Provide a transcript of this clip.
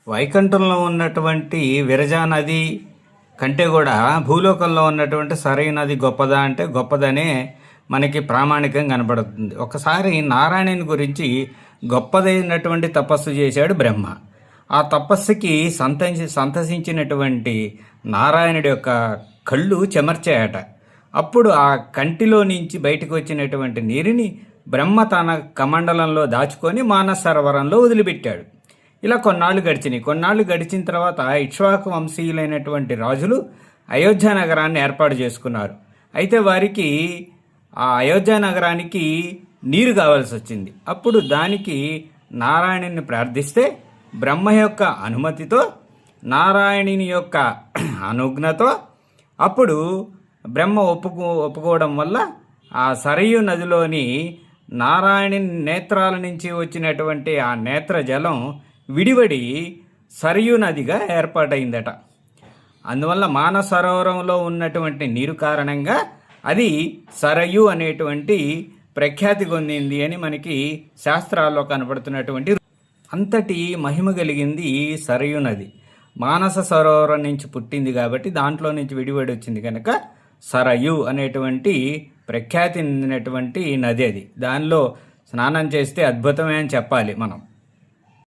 వైకుంఠంలో ఉన్నటువంటి విరజా నది కంటే కూడా భూలోకంలో ఉన్నటువంటి సరైన నది గొప్పదా అంటే గొప్పదనే మనకి ప్రామాణికం కనబడుతుంది. ఒకసారి నారాయణుని గురించి గొప్పదైనటువంటి తపస్సు చేశాడు బ్రహ్మ. ఆ తపస్సుకి సంతసించినటువంటి నారాయణుడి యొక్క కళ్ళు చెమర్చాయట. అప్పుడు ఆ కంటిలో నుంచి బయటకు వచ్చినటువంటి నీరుని బ్రహ్మ తన కమండలంలో దాచుకొని మానస సరోవరంలో వదిలిపెట్టాడు. ఇలా కొన్నాళ్ళు గడిచిన తర్వాత ఇక్ష్వాకు వంశీయులైనటువంటి రాజులు అయోధ్య నగరాన్ని ఏర్పాటు చేసుకున్నారు. అయితే వారికి ఆ అయోధ్య నగరానికి నీరు కావాల్సి వచ్చింది. అప్పుడు దానికి నారాయణుని ప్రార్థిస్తే బ్రహ్మ యొక్క అనుమతితో, నారాయణుని యొక్క అనుజ్ఞతో అప్పుడు బ్రహ్మ ఒప్పుకోవడం వల్ల ఆ సరయూ నదిలోని నారాయణుని నేత్రాల నుంచి వచ్చినటువంటి ఆ నేత్ర జలం విడివడి సరయూ నదిగా ఏర్పాటైందట. అందువల్ల మానస సరోవరంలో ఉన్నటువంటి నీరు కారణంగా అది సరయూ అనేటువంటి ప్రఖ్యాతి పొందింది అని మనకి శాస్త్రాల్లో కనబడుతున్నటువంటి అంతటి మహిమ కలిగింది సరయూ నది. మానస సరోవరం నుంచి పుట్టింది కాబట్టి దాంట్లో నుంచి విడివడి వచ్చింది కనుక సరయూ అనేటువంటి ప్రఖ్యాతి చెందినటువంటి నది అది. దానిలో స్నానం చేస్తే అద్భుతమే అని చెప్పాలి మనం.